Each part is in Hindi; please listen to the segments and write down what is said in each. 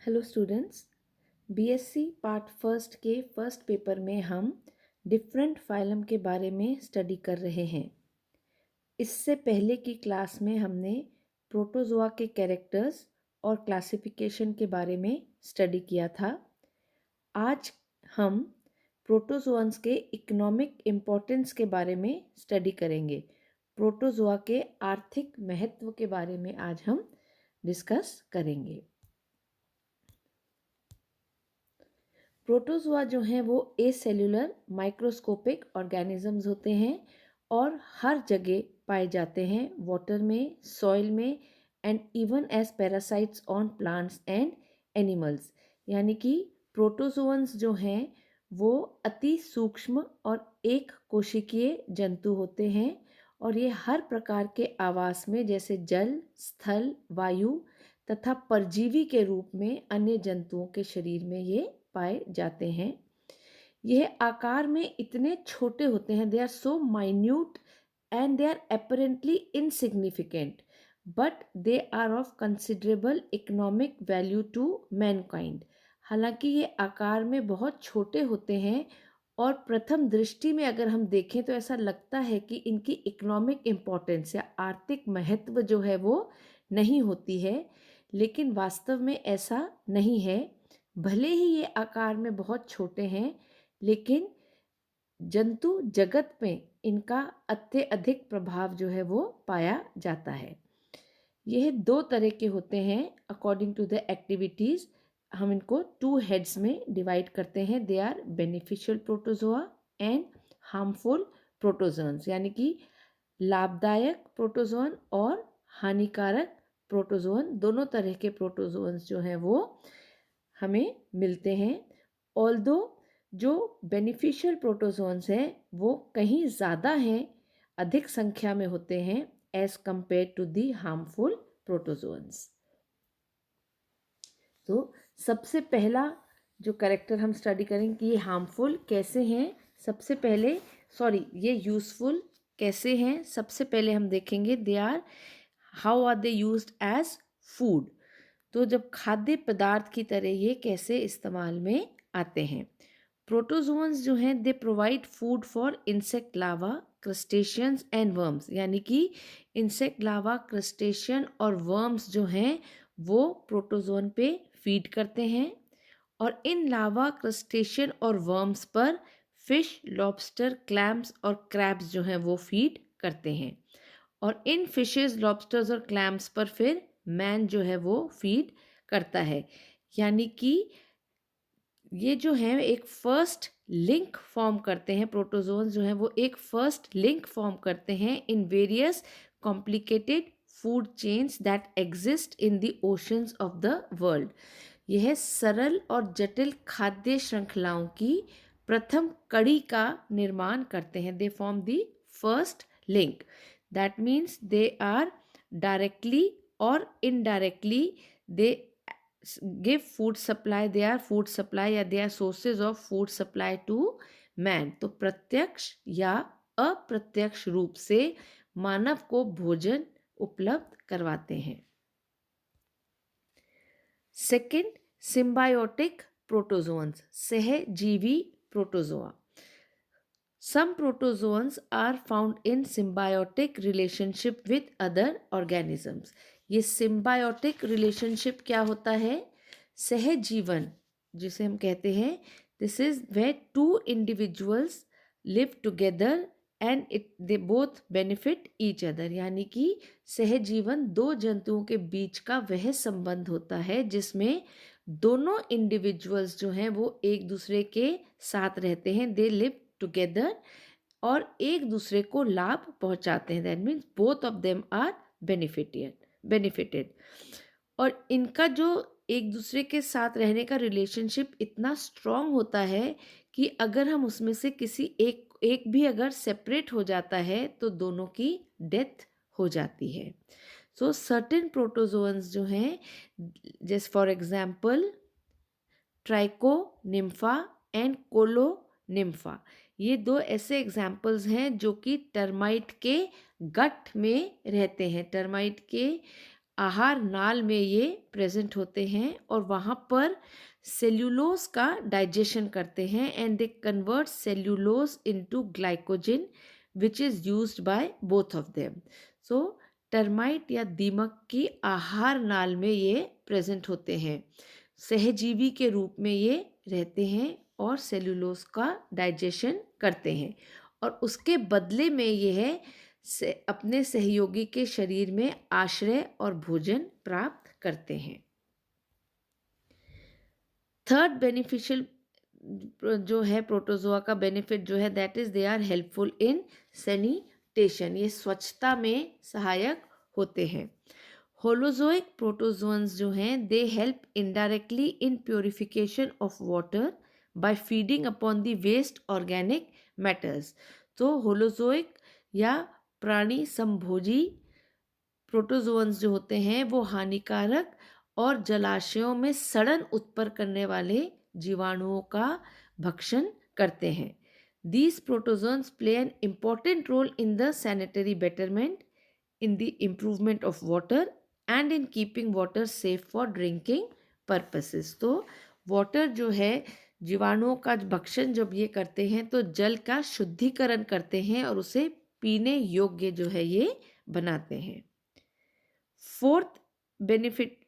Hello students, B.Sc part first के फर्स्ट पेपर में हम डिफरेंट फाइलम के बारे में स्टडी कर रहे हैं। इससे पहले की क्लास में हमने प्रोटोजोआ के कैरेक्टर्स और क्लासिफिकेशन के बारे में स्टडी किया था। आज हम प्रोटोजोअन्स के इकोनॉमिक इम्पोर्टेंस के बारे में स्टडी करेंगे। प्रोटोजोआ के आर्थिक महत्व के बारे में आज हम डिस्कस करेंगे। प्रोटोजोआ जो हैं वो एसेल्यूलर माइक्रोस्कोपिक ऑर्गेनिजम्स होते हैं और हर जगह पाए जाते हैं, वाटर में, सॉइल में and even as parasites on plants and animals. यानी कि प्रोटोजोअन्स जो हैं वो अति सूक्ष्म और एक कोशिकीय जंतु होते हैं और ये हर प्रकार के आवास में जैसे जल, स्थल, वायु तथा परजीवी के रूप में अन्य जंतुओं के शरीर में ये पाए जाते हैं। यह आकार में इतने छोटे होते हैं, they are so minute and they are apparently insignificant but they are of considerable economic value to mankind. हालांकि ये आकार में बहुत छोटे होते हैं और प्रथम दृष्टि में अगर हम देखें तो ऐसा लगता है कि इनकी इकोनॉमिक इम्पोर्टेंस या आर्थिक महत्व जो है वो नहीं होती है, लेकिन वास्तव में ऐसा नहीं है। भले ही ये आकार में बहुत छोटे हैं, लेकिन जंतु जगत में इनका अत्यधिक प्रभाव जो है वो पाया जाता है। यह दो तरह के होते हैं अकॉर्डिंग टू द एक्टिविटीज़। हम इनको टू हेड्स में डिवाइड करते हैं। They are beneficial protozoa and harmful protozoans, यानी कि लाभदायक प्रोटोजोन और हानिकारक प्रोटोजोन। दोनों तरह के प्रोटोजोन्स जो हैं वो हमें मिलते हैं। ऑल्दो जो बेनिफिशियल प्रोटोजोन्स हैं वो कहीं ज़्यादा हैं, अधिक संख्या में होते हैं as compare to the harmful protozoans. तो सबसे पहला जो कैरेक्टर हम स्टडी करेंगे कि ये हार्मफुल कैसे हैं, सबसे पहले ये यूज़फुल कैसे हैं, सबसे पहले हम देखेंगे they are how are they used as food. तो जब खाद्य पदार्थ की तरह ये कैसे इस्तेमाल में आते हैं। प्रोटोजोन्स जो हैं they provide food for insect larva, crustaceans and worms. यानी कि इंसेक्ट लार्वा, क्रस्टेशियन और वर्म्स जो हैं वो प्रोटोजोन पे फीड करते हैं और इन लार्वा, क्रस्टेशियन और वर्म्स पर फिश, लॉबस्टर, क्लैम्स और क्रैब्स जो हैं वो फीड करते हैं और इन फिशेस, लॉबस्टर्स और क्लैम्स पर फिर मैन जो है वो फीड करता है। यानी कि ये जो है एक फर्स्ट लिंक फॉर्म करते हैं, प्रोटोजोन्स जो हैं वो एक फर्स्ट लिंक फॉर्म करते हैं in various complicated food chains that exist in the oceans of the world. यह सरल और जटिल खाद्य श्रृंखलाओं की प्रथम कड़ी का निर्माण करते हैं। They form the first link, that means they are directly or indirectly they give food supply, they are food supply या they are sources of food supply to man। तो प्रत्यक्ष या अप्रत्यक्ष रूप से मानव को भोजन उपलब्ध करवाते हैं। सेकेंड, सिम्बायोटिक प्रोटोजोन्स, सहजीवी protozoa. Some protozoans are found in symbiotic relationship with other organisms। ये symbiotic relationship क्या होता है? सहजीवन जिसे हम कहते हैं, this is where two individuals live together and they both benefit each other। यानी कि सहजीवन दो जंतुओं के बीच का वह संबंध होता है जिसमें दोनों इंडिविजुअल्स जो हैं वो एक दूसरे के साथ रहते हैं, दे लिव टुगेदर और एक दूसरे को लाभ पहुंचाते हैं। That means both of them are benefited. और इनका जो एक दूसरे के साथ रहने का रिलेशनशिप इतना स्ट्रॉन्ग होता है कि अगर हम उसमें से किसी एक भी अगर सेपरेट हो जाता है तो दोनों की डेथ हो जाती है। सो सर्टेन प्रोटोजोन्स जो हैं, जैसे फॉर एग्जाम्पल ट्राइकोनिम्फा एंड कोलोनिम्फा, ये दो ऐसे एग्जाम्पल्स हैं जो कि टर्माइट के गट में रहते हैं। टर्माइट के आहार नाल में ये प्रेजेंट होते हैं और वहाँ पर सेल्यूलोज का डाइजेशन करते हैं and they convert cellulose into glycogen which is used by both of them. So termite या दीमक की आहार नाल में ये प्रेजेंट होते हैं, सहजीवी के रूप में ये रहते हैं और सेल्यूलोज का डाइजेशन करते हैं और उसके बदले में यह से अपने सहयोगी के शरीर में आश्रय और भोजन प्राप्त करते हैं। थर्ड बेनिफिशियल जो है प्रोटोजोआ का बेनिफिट जो है that is they are helpful in sanitation, ये स्वच्छता में सहायक होते हैं। होलोजोइक प्रोटोजोन्स जो हैं they help indirectly in purification of water by feeding upon the waste organic matters. तो होलोजोइक या प्राणी संभोजी प्रोटोजोन्स जो होते हैं वो हानिकारक और जलाशयों में सड़न उत्पन्न करने वाले जीवाणुओं का भक्षण करते हैं। These protozoans play an important role in the sanitary betterment, in the improvement of water and in keeping water safe for drinking purposes। तो वाटर जो है जीवाणुओं का भक्षण जब ये करते हैं तो जल का शुद्धिकरण करते हैं और उसे पीने योग्य जो है ये बनाते हैं। Fourth benefit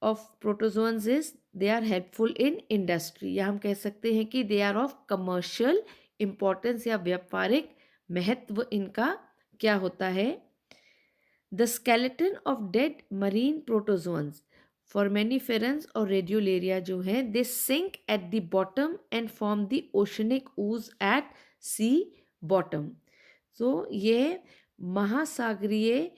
of protozoans is they are helpful in industry, या हम कह सकते हैं कि they are of commercial importance या व्यापारिक महत्व इनका क्या होता है। The skeleton of dead marine protozoans foraminiferans और रेडियोलेरिया जो है they sink at the bottom and form the oceanic ooze at sea bottom. So ये महासागरीय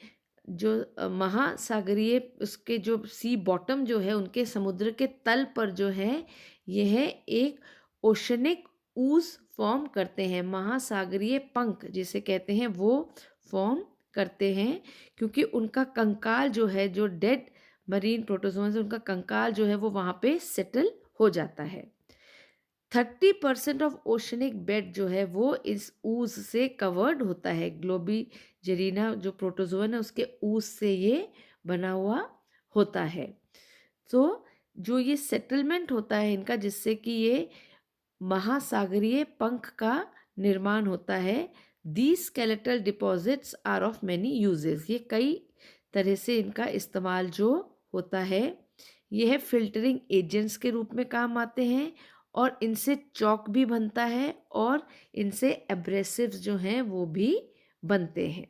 महासागरीय उसके जो सी बॉटम जो है उनके समुद्र के तल पर जो है यह एक ओशनिक ऊज फॉर्म करते हैं, महासागरीय पंख जिसे कहते हैं वो फॉर्म करते हैं, क्योंकि उनका कंकाल जो है जो डेड मरीन प्रोटोजोन्स उनका कंकाल जो है वो वहाँ पे सेटल हो जाता है। 30% ऑफ ओशनिक बेड जो है वो इस ऊज से कवर्ड होता है। ग्लोबी जेरिना जो प्रोटोजोन है उसके ऊज से ये बना हुआ होता है। तो जो ये सेटलमेंट होता है इनका जिससे कि ये महासागरीय पंख का निर्माण होता है। These skeletal deposits are of many uses, ये कई तरह से इनका इस्तेमाल जो होता है यह फिल्टरिंग एजेंट्स के रूप में काम आते हैं और इनसे चॉक भी बनता है और इनसे एब्रेसिव्स जो हैं वो भी बनते हैं।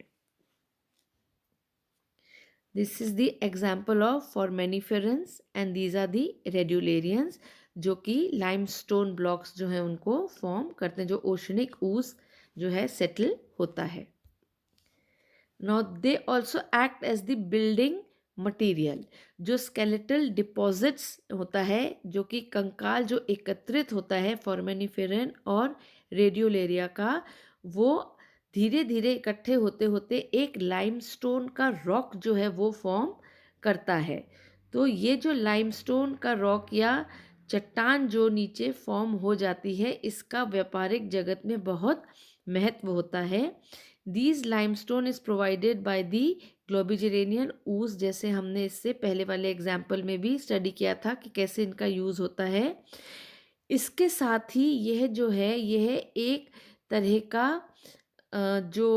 This is the example of foraminiferans and these are the radiolarians जो कि लाइमस्टोन ब्लॉक्स जो हैं उनको फॉर्म करते हैं, जो ओशनिक ऊज जो है सेटल होता है। Now they also act as the building material, जो स्केलेटल डिपॉजिट्स होता है जो कि कंकाल जो एकत्रित होता है फॉर्मेनिफेरन और रेडियोलेरिया का, वो धीरे धीरे इकट्ठे होते होते एक लाइमस्टोन का रॉक जो है वो फॉर्म करता है। तो ये जो लाइमस्टोन का रॉक या चट्टान जो नीचे फॉर्म हो जाती है इसका व्यापारिक जगत में बहुत महत्व होता है। These limestone is provided by the globigerinian ooze, जैसे हमने इससे पहले वाले एग्जाम्पल में भी स्टडी किया था कि कैसे इनका यूज़ होता है। इसके साथ ही यह जो है यह एक तरह का जो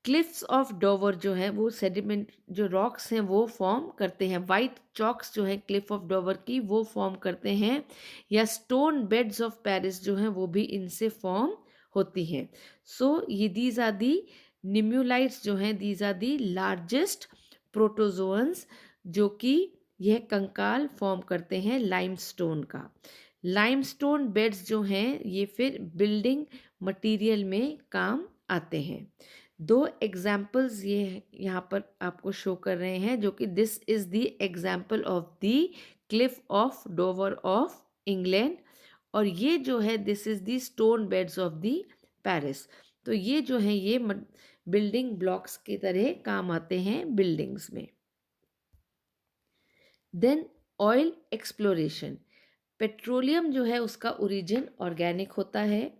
क्लिफ्स ऑफ डोवर जो है वो सेडिमेंट जो रॉक्स हैं वो फॉर्म करते हैं। वाइट चॉक्स जो है क्लिफ ऑफ डोवर की वो फॉर्म करते हैं, या स्टोन बेड्स ऑफ पेरिस जो हैं वो भी इनसे फॉर्म होती हैं। सो ये दीज आर दी निम्यूलाइट्स जो हैं these are the largest protozoans जो कि यह कंकाल फॉर्म करते हैं लाइमस्टोन का। लाइमस्टोन बेड्स जो हैं ये फिर बिल्डिंग मटेरियल में काम आते हैं। दो एग्जाम्पल्स ये यहाँ पर आपको शो कर रहे हैं जो कि this is the example of the Cliff of Dover of England, और ये जो है this is the stone beds of the Paris. तो ये जो है ये बिल्डिंग ब्लॉक्स की तरह काम आते हैं बिल्डिंग्स में। देन ऑयल एक्सप्लोरेशन, पेट्रोलियम जो है उसका ओरिजिन ऑर्गेनिक होता है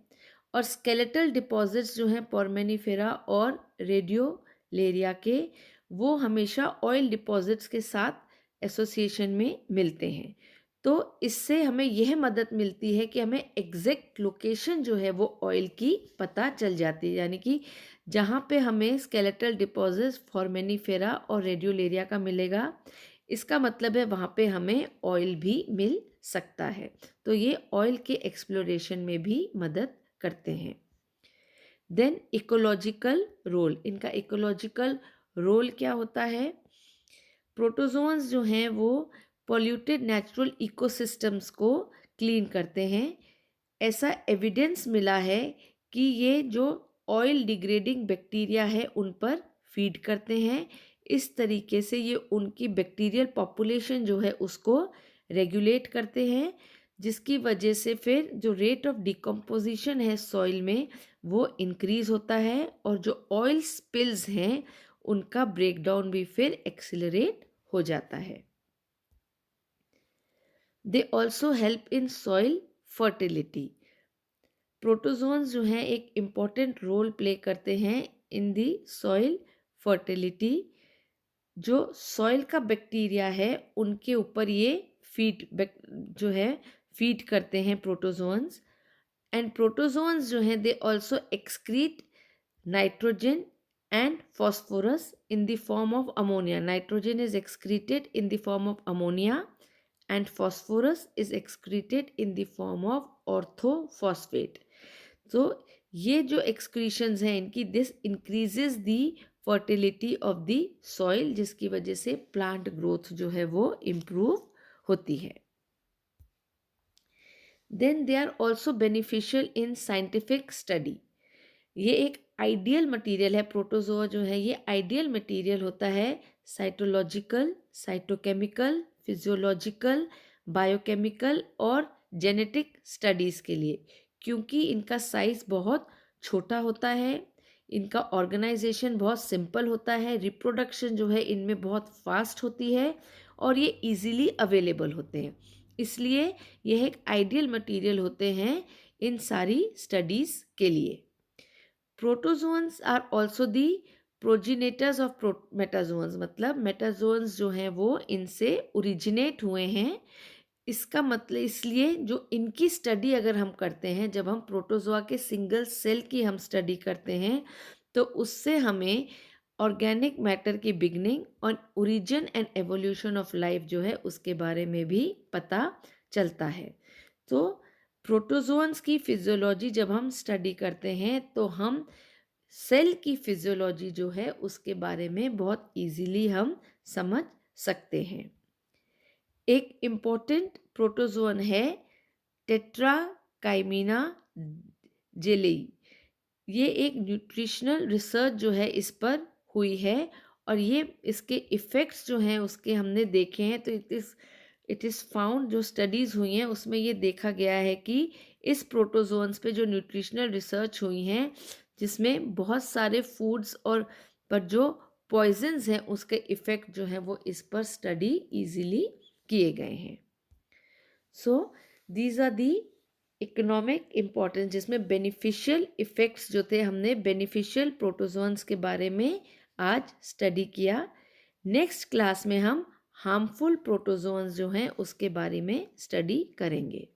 और स्केलेटल डिपॉजिट्स जो हैं पोर्मेनिफेरा और रेडियोलेरिया के वो हमेशा ऑयल डिपॉजिट्स के साथ एसोसिएशन में मिलते हैं। तो इससे हमें यह मदद मिलती है कि हमें एग्जैक्ट लोकेशन जो है वो ऑयल की पता चल जाती है, यानी कि जहाँ पे हमें स्केलेटल डिपॉजिट्स फोरामिनिफेरा और रेडियोलेरिया का मिलेगा, इसका मतलब है वहाँ पे हमें ऑयल भी मिल सकता है। तो ये ऑयल के एक्सप्लोरेशन में भी मदद करते हैं। देन इकोलॉजिकल रोल, इनका इकोलॉजिकल रोल क्या होता है? प्रोटोजोन्स जो हैं वो पॉल्यूटेड नेचुरल इकोसिस्टम्स को क्लीन करते हैं। ऐसा एविडेंस मिला है कि ये जो ऑयल डिग्रेडिंग बैक्टीरिया है उन पर फीड करते हैं। इस तरीके से ये उनकी बैक्टीरियल पॉपुलेशन जो है उसको रेगुलेट करते हैं, जिसकी वजह से फिर जो रेट ऑफ डिकम्पोजिशन है सॉइल में वो इंक्रीज होता है और जो ऑयल स्पिल्स हैं उनका ब्रेकडाउन भी फिर एक्सिलरेट हो जाता है। They also help in soil fertility. Protozoans जो हैं एक इम्पॉर्टेंट रोल प्ले करते हैं इन दी सॉइल फर्टिलिटी। जो सॉइल का बैक्टीरिया है उनके ऊपर ये जो है फीड करते हैं प्रोटोजोन्स। एंड प्रोटोजोन्स जो हैं they also excrete nitrogen and phosphorus in the form of ammonia. Nitrogen is excreted in the form of ammonia and phosphorus is excreted in the form of orthophosphate. So ये जो excretions हैं इनकी this increases the fertility of the soil, जिसकी वजह से plant growth जो है वो improve होती है। Then they are also beneficial in scientific study. ये एक आइडियल मटेरियल है, प्रोटोजोआ जो है ये आइडियल मटेरियल होता है साइटोलॉजिकल, साइटोकेमिकल, फिजियोलॉजिकल, बायोकेमिकल और जेनेटिक स्टडीज़ के लिए, क्योंकि इनका साइज़ बहुत छोटा होता है, इनका ऑर्गेनाइजेशन बहुत सिंपल होता है, रिप्रोडक्शन जो है इनमें बहुत फास्ट होती है और ये इजीली अवेलेबल होते हैं। इसलिए यह एक आइडियल मटेरियल होते हैं इन सारी स्टडीज़ के लिए। Protozoans are also the progenitors of metazoans, मतलब मेटाजोन्स जो हैं वो इनसे ओरिजिनेट हुए हैं। इसका मतलब इसलिए जो इनकी स्टडी अगर हम करते हैं, जब हम प्रोटोजोआ के सिंगल सेल की हम स्टडी करते हैं तो उससे हमें ऑर्गेनिक मैटर की बिगनिंग और origin and evolution of life जो है उसके बारे में भी पता चलता है। तो प्रोटोजोन्स की फिजियोलॉजी जब हम स्टडी करते हैं तो हम सेल की फिजियोलॉजी जो है उसके बारे में बहुत इजीली हम समझ सकते हैं। एक इम्पोर्टेंट प्रोटोजोन है टेट्राकाइमिना जेलेई। ये एक न्यूट्रिशनल रिसर्च जो है इस पर हुई है और ये इसके इफ़ेक्ट्स जो हैं उसके हमने देखे हैं। तो इट इज़ फाउंड, जो स्टडीज़ हुई हैं उसमें ये देखा गया है कि इस प्रोटोजोन्स पे जो न्यूट्रिशनल रिसर्च हुई हैं जिसमें बहुत सारे फूड्स और पर जो पॉइजन्स हैं उसके इफ़ेक्ट जो हैं वो इस पर स्टडी इजीली किए गए हैं। So these are the economic importance, जिसमें बेनिफिशियल इफ़ेक्ट्स जो थे, हमने बेनिफिशियल प्रोटोजोन्स के बारे में आज स्टडी किया। नेक्स्ट क्लास में हम हार्मफुल प्रोटोजोन्स जो हैं उसके बारे में स्टडी करेंगे।